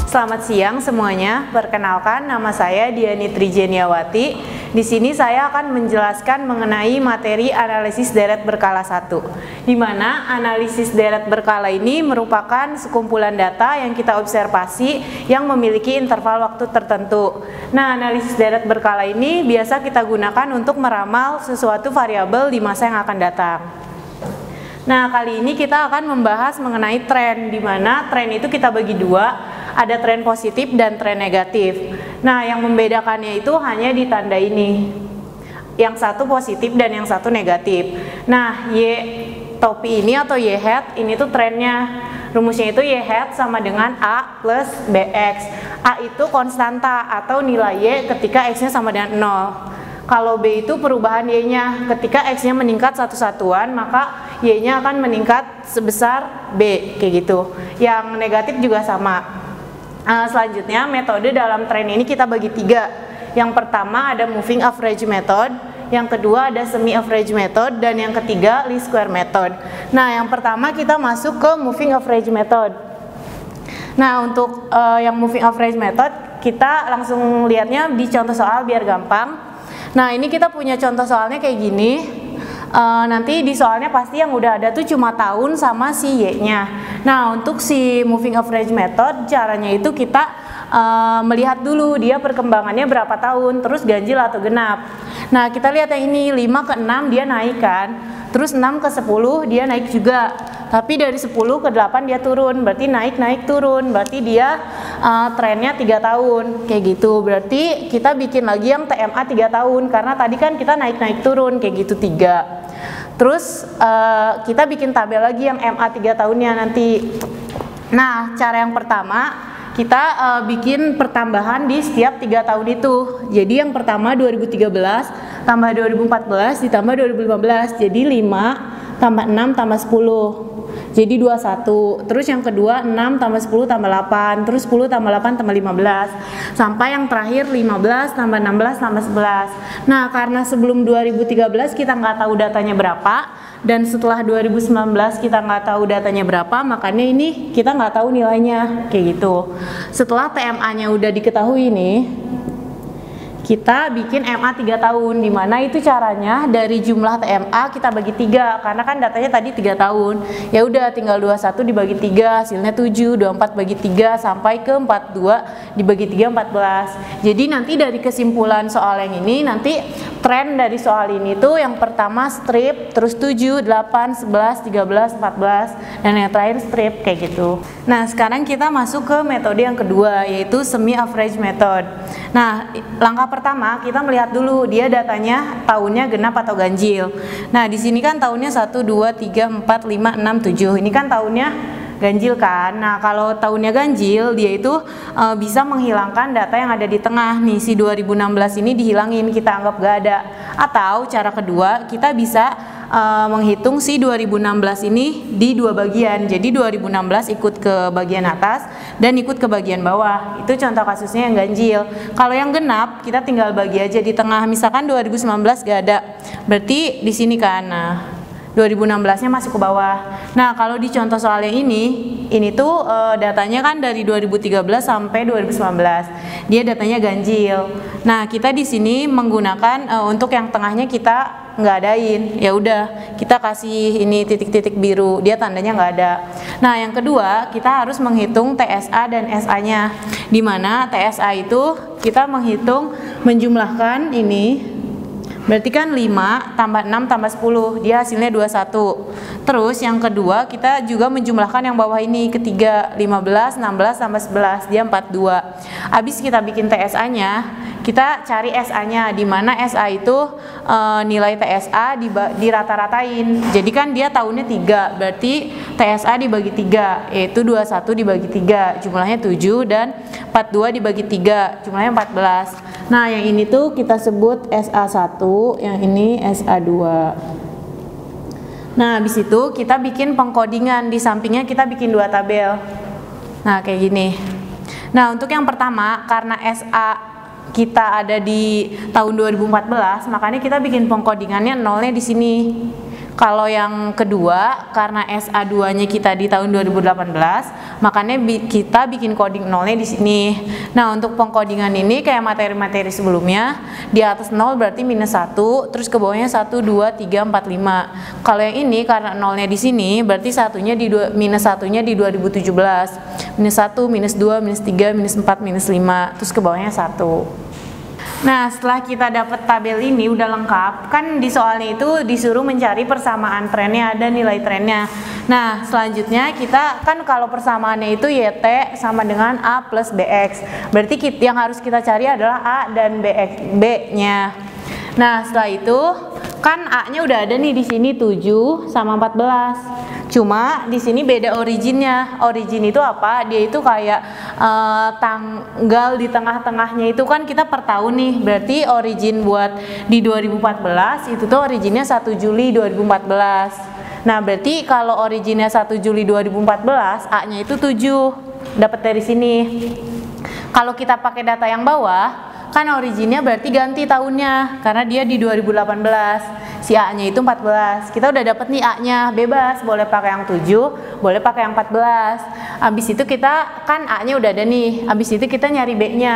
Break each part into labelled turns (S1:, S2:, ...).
S1: Selamat siang semuanya. Perkenalkan, nama saya Diani Trijeniawati. Di sini saya akan menjelaskan mengenai materi analisis deret berkala 1, di mana analisis deret berkala ini merupakan sekumpulan data yang kita observasi yang memiliki interval waktu tertentu. Nah, analisis deret berkala ini biasa kita gunakan untuk meramal sesuatu variabel di masa yang akan datang. Nah, kali ini kita akan membahas mengenai tren, di mana tren itu kita bagi dua, ada tren positif dan tren negatif. Nah, yang membedakannya itu hanya di tanda ini. Yang satu positif dan yang satu negatif. Nah, Y topi ini atau Y hat ini tuh trennya. Rumusnya itu Y hat sama dengan A plus BX. A itu konstanta atau nilai Y ketika X-nya sama dengan 0. Kalau B itu perubahan Y-nya, ketika X-nya meningkat satu satuan, maka Y-nya akan meningkat sebesar B, kayak gitu. Yang negatif juga sama. Selanjutnya, metode dalam tren ini kita bagi tiga. Yang pertama ada moving average method, yang kedua ada semi average method, dan yang ketiga least square method. Nah, yang pertama kita masuk ke moving average method. Nah, untuk yang moving average method, kita langsung lihatnya di contoh soal biar gampang. Nah, ini kita punya contoh soalnya kayak gini. Nanti di soalnya pasti yang udah ada tuh cuma tahun sama si Y-nya. Nah, untuk si moving average method, caranya itu kita melihat dulu dia perkembangannya berapa tahun, terus ganjil atau genap. Nah, kita lihat yang ini 5 ke 6 dia naik kan, terus 6 ke 10 dia naik juga. Tapi dari 10 ke 8 dia turun, berarti naik turun, berarti dia trennya 3 tahun, kayak gitu. Berarti kita bikin lagi yang TMA 3 tahun, karena tadi kan kita naik turun, kayak gitu 3. Terus kita bikin tabel lagi yang MA 3 tahunnya nanti. Nah, cara yang pertama kita bikin pertambahan di setiap 3 tahun itu. Jadi yang pertama 2013 tambah 2014 ditambah 2015, jadi 5 tambah 6 tambah 10, jadi 21. Terus yang kedua 6 tambah 10 tambah 8, terus 10 tambah 8 tambah 15, sampai yang terakhir 15 tambah 16 tambah 11. Nah, karena sebelum 2013 kita nggak tahu datanya berapa, dan setelah 2019 kita nggak tahu datanya berapa, makanya ini kita nggak tahu nilainya, kayak gitu. Setelah TMA-nya udah diketahui nih, kita bikin MA 3 tahun, dimana itu caranya dari jumlah TMA kita bagi 3, karena kan datanya tadi 3 tahun. Ya udah tinggal 21 dibagi 3, hasilnya 7, 24 bagi 3 sampai ke 42 dibagi 3 14. Jadi nanti dari kesimpulan soal yang ini, nanti tren dari soal ini tuh yang pertama strip, terus 7, 8, 11, 13, 14, dan yang terakhir strip, kayak gitu. Nah, sekarang kita masuk ke metode yang kedua, yaitu semi average method. Nah, langkah pertama kita melihat dulu dia datanya tahunnya genap atau ganjil. Nah, di sini kan tahunnya 1, 2, 3, 4, 5, 6, 7. Ini kan tahunnya ganjil kan. Nah, kalau tahunnya ganjil, dia itu bisa menghilangkan data yang ada di tengah. Nih, si 2016 ini dihilangin, kita anggap gak ada. Atau cara kedua, kita bisa menghitung si 2016 ini di dua bagian. Jadi 2016 ikut ke bagian atas dan ikut ke bagian bawah. Itu contoh kasusnya yang ganjil. Kalau yang genap, kita tinggal bagi aja di tengah. Misalkan 2019 gak ada, berarti di sini kan. Nah, 2016-nya masuk ke bawah. Nah, kalau di contoh soal yang ini tuh datanya kan dari 2013 sampai 2019. Dia datanya ganjil. Nah, kita di sini menggunakan untuk yang tengahnya kita nggak adain. Ya udah, kita kasih ini titik-titik biru. Dia tandanya nggak ada. Nah, yang kedua, kita harus menghitung TSA dan SA-nya. Di mana TSA itu kita menghitung menjumlahkan ini. Berarti kan 5 tambah 6 tambah 10, dia hasilnya 21. Terus yang kedua kita juga menjumlahkan yang bawah ini, ketiga 15, 16 tambah 11, dia 42. Habis kita bikin TSA-nya, kita cari SA-nya, di mana SA itu nilai TSA dirata-ratain. Jadi kan dia tahunnya 3, berarti TSA dibagi 3, yaitu 21 dibagi 3, jumlahnya 7, dan 42 dibagi 3, jumlahnya 14. Nah, yang ini tuh kita sebut SA1, yang ini SA2. Nah, habis itu kita bikin pengkodingan, di sampingnya kita bikin 2 tabel. Nah, kayak gini. Nah, untuk yang pertama, karena SA kita ada di tahun 2014, makanya kita bikin pengkodingannya nolnya di sini. Kalau yang kedua, karena SA2-nya kita di tahun 2018, makanya kita bikin coding nolnya di sini. Nah, untuk pengkodingan ini kayak materi-materi sebelumnya, di atas 0 berarti -1, terus ke bawahnya 1, 2, 3, 4, 5. Kalau yang ini karena nolnya di sini, berarti -1-nya di 2017. -1, -2, -3, -4, -5, terus ke bawahnya 1. Nah, setelah kita dapat tabel ini udah lengkap, kan di soalnya itu disuruh mencari persamaan trennya dan nilai trennya. Nah, selanjutnya kita kan kalau persamaannya itu YT sama dengan A plus BX. Berarti yang harus kita cari adalah A dan B-nya. Nah, setelah itu kan A-nya udah ada nih di sini 7 sama 14. Cuma di sini beda originnya. Origin itu apa? Dia itu kayak tanggal di tengah-tengahnya itu kan kita per tahun nih. Berarti origin buat di 2014 itu tuh originnya 1 Juli 2014. Nah, berarti kalau originnya 1 Juli 2014, A-nya itu 7. Dapat dari sini. Kalau kita pakai data yang bawah, kan originnya berarti ganti tahunnya karena dia di 2018. Si A-nya itu 14. Kita udah dapat nih A-nya, bebas, boleh pakai yang 7, boleh pakai yang 14. Habis itu kita kan A-nya udah ada nih. Habis itu kita nyari B-nya.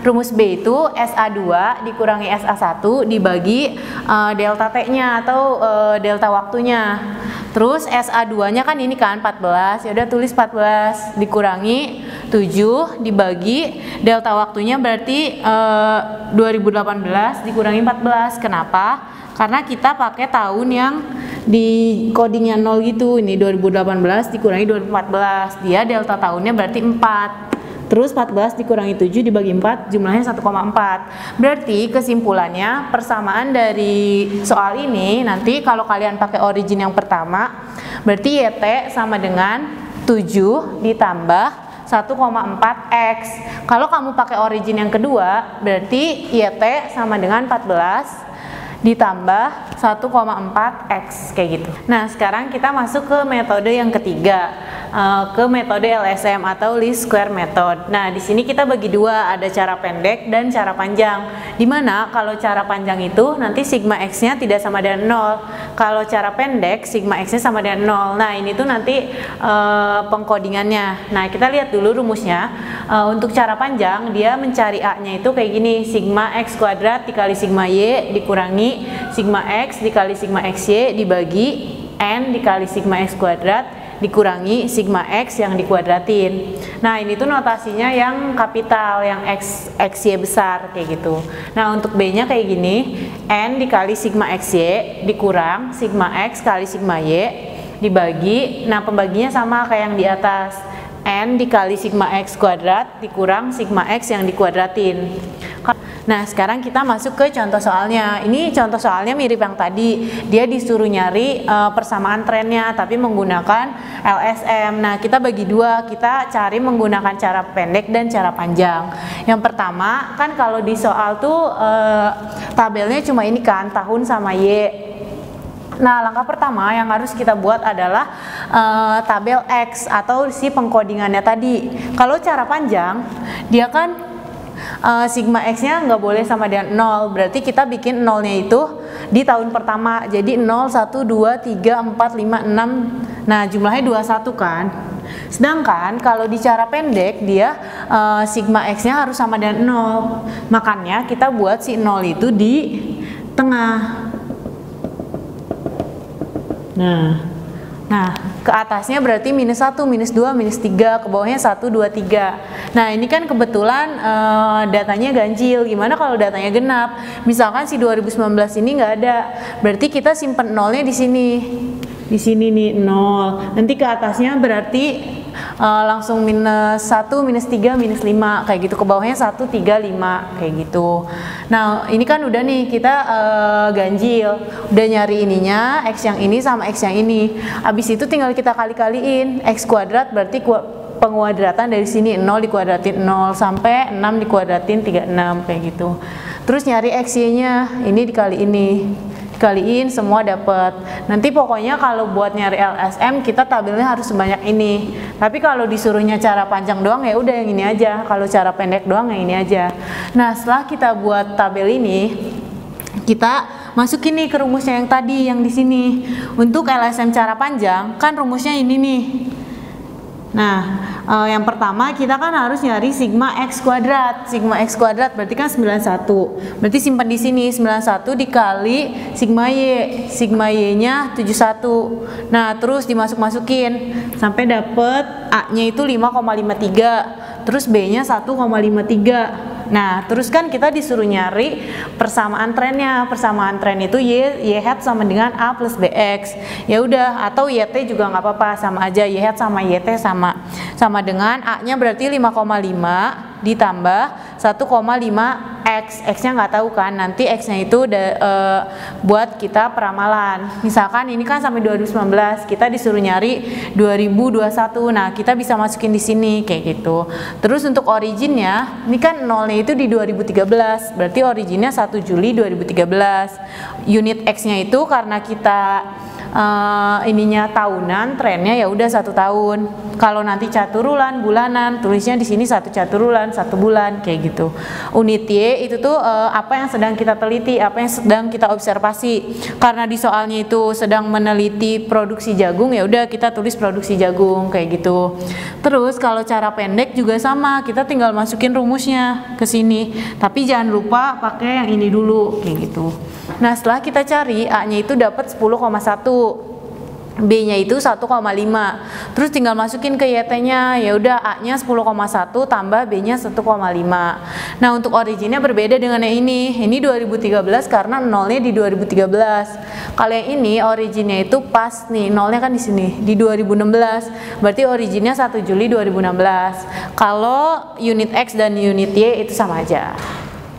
S1: Rumus B itu SA2 dikurangi SA1 dibagi delta T-nya atau delta waktunya. Terus SA2-nya kan ini kan 14. Ya udah tulis 14 dikurangi 7 dibagi delta waktunya berarti 2018 dikurangi 14. Kenapa? Karena kita pakai tahun yang di codingnya 0 gitu. Ini 2018 dikurangi 2014. Dia delta tahunnya berarti 4. Terus 14 dikurangi 7 dibagi 4 jumlahnya 1,4. Berarti kesimpulannya persamaan dari soal ini nanti kalau kalian pakai origin yang pertama berarti YT sama dengan 7 ditambah 1,4x. Kalau kamu pakai origin yang kedua berarti YT sama dengan 14 ditambah 1,4x kayak gitu. Nah, sekarang kita masuk ke metode yang ketiga, ke metode LSM atau least square method. Nah, di sini kita bagi dua, ada cara pendek dan cara panjang. Dimana kalau cara panjang itu nanti sigma x-nya tidak sama dengan 0. Kalau cara pendek sigma x-nya sama dengan 0. Nah, ini tuh nanti pengkodingannya. Nah, kita lihat dulu rumusnya. Untuk cara panjang dia mencari A-nya itu kayak gini, sigma x kuadrat dikali sigma y dikurangi sigma x dikali sigma xy dibagi n dikali sigma x kuadrat dikurangi sigma x yang dikuadratin. Nah, ini tuh notasinya yang kapital, yang xy besar kayak gitu. Nah, untuk B-nya kayak gini, n dikali sigma xy dikurang sigma x kali sigma y dibagi, nah pembaginya sama kayak yang di atas, n dikali sigma x kuadrat dikurang sigma x yang dikuadratin. Nah, sekarang kita masuk ke contoh soalnya. Ini contoh soalnya mirip yang tadi. Dia disuruh nyari persamaan trennya tapi menggunakan LSM. Nah, kita bagi dua. Kita cari menggunakan cara pendek dan cara panjang. Yang pertama, kan kalau di soal tuh tabelnya cuma ini kan, tahun sama Y. Nah, langkah pertama yang harus kita buat adalah tabel X atau si pengkodingannya tadi. Kalau cara panjang, dia kan sigma x-nya nggak boleh sama dengan 0, berarti kita bikin 0-nya itu di tahun pertama, jadi 0, 1, 2, 3, 4, 5, 6, nah jumlahnya 21 kan. Sedangkan kalau di cara pendek dia sigma x-nya harus sama dengan 0, makanya kita buat si 0 itu di tengah. Nah, ke atasnya berarti -1, -2, -3, ke bawahnya 1, 2, 3. Nah, ini kan kebetulan datanya ganjil. Gimana kalau datanya genap? Misalkan si 2019 ini nggak ada, berarti kita simpen 0-nya di sini. Di sini nih 0. Nanti ke atasnya berarti langsung -1, -3, -5 kayak gitu, ke bawahnya 1, 3, 5 kayak gitu. Nah, ini kan udah nih kita ganjil, udah nyari ininya, x yang ini sama x yang ini. Habis itu tinggal kita kali-kaliin, x kuadrat berarti penguadratan dari sini 0 dikuadratin 0 sampai 6 dikuadratin 36 kayak gitu. Terus nyari x-y-nya, ini dikali ini. Kaliin semua dapat. Nanti pokoknya kalau buat nyari LSM kita tabelnya harus sebanyak ini. Tapi kalau disuruhnya cara panjang doang ya udah yang ini aja. Kalau cara pendek doang yang ini aja. Nah, setelah kita buat tabel ini, kita masukin nih ke rumusnya yang tadi yang di sini. Untuk LSM cara panjang kan rumusnya ini nih. Nah, yang pertama kita kan harus nyari sigma x kuadrat. Sigma x kuadrat berarti kan 91. Berarti simpan di sini 91 dikali sigma y. Sigma y-nya 71. Nah, terus dimasuk-masukin sampai dapet A-nya itu 5,53. Terus B-nya 1,53. Nah, terus kan kita disuruh nyari persamaan trennya. Persamaan tren itu y hat sama dengan A plus BX. Ya udah, atau YT juga nggak apa-apa, sama aja. Y hat sama YT sama dengan A-nya berarti 5,5 ditambah 1,5 X-nya nggak tahu kan, nanti X-nya itu buat kita peramalan. Misalkan ini kan sampai 2019, kita disuruh nyari 2021. Nah, kita bisa masukin di sini kayak gitu. Terus untuk originnya, ini kan nolnya itu di 2013, berarti originnya 1 Juli 2013. Unit X-nya itu karena kita ininya tahunan, trennya ya udah 1 tahun. Kalau nanti caturulan, bulanan, tulisnya di sini 1 caturulan, 1 bulan kayak gitu. Unit Y itu tuh apa yang sedang kita teliti, apa yang sedang kita observasi. Karena di soalnya itu sedang meneliti produksi jagung, ya udah kita tulis produksi jagung kayak gitu. Terus kalau cara pendek juga sama, kita tinggal masukin rumusnya ke sini. Tapi jangan lupa pakai yang ini dulu kayak gitu. Nah, setelah kita cari A-nya itu dapat 10,1. B-nya itu 1,5. Terus tinggal masukin ke YT-nya. Ya udah, A-nya 10,1 tambah B-nya 1,5. Nah, untuk originnya berbeda dengan yang ini. Ini 2013 karena nolnya di 2013. Kalau yang ini originnya itu pas nih, nolnya kan di sini di 2016. Berarti originnya 1 Juli 2016. Kalau unit X dan unit Y itu sama aja.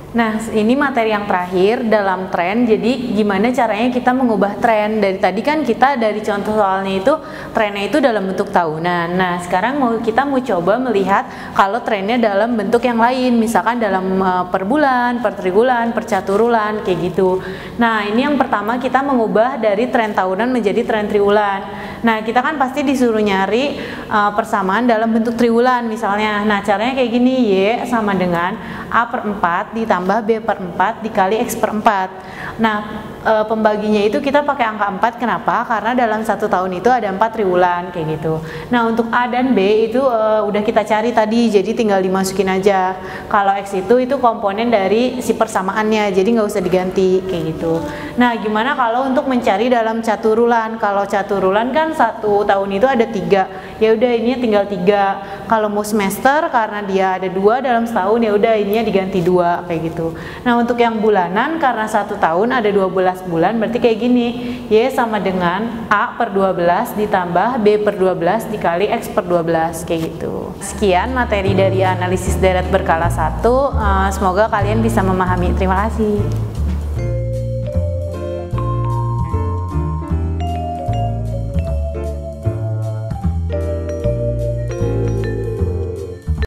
S1: Nah, ini materi yang terakhir dalam tren. Jadi gimana caranya kita mengubah tren? Dari tadi kan kita dari contoh soalnya itu trennya itu dalam bentuk tahunan. Nah, sekarang kita mau coba melihat kalau trennya dalam bentuk yang lain, misalkan dalam per bulan, per triwulan, per caturulan kayak gitu. Nah, ini yang pertama kita mengubah dari tren tahunan menjadi tren triwulan. Nah, kita kan pasti disuruh nyari persamaan dalam bentuk triwulan misalnya. Nah, caranya kayak gini, Y sama dengan A per 4 ditambah B per 4 dikali X per 4. Nah, pembaginya itu kita pakai angka 4. Kenapa? Karena dalam 1 tahun itu ada 4 triwulan kayak gitu. Nah, untuk A dan B itu udah kita cari tadi, jadi tinggal dimasukin aja. Kalau X itu komponen dari si persamaannya, jadi nggak usah diganti kayak gitu. Nah, gimana kalau untuk mencari dalam caturulan? Kalau caturulan kan 1 tahun itu ada 3. Ya udah, ini tinggal 3. Kalau mau semester karena dia ada 2 dalam setahun, ya udah ininya diganti 2 kayak gitu. Nah, untuk yang bulanan karena 1 tahun ada 12 bulan, berarti kayak gini, Y sama dengan A per 12 ditambah B per 12 dikali X per 12 kayak gitu. Sekian materi dari analisis deret berkala 1. Semoga kalian bisa memahami. Terima kasih.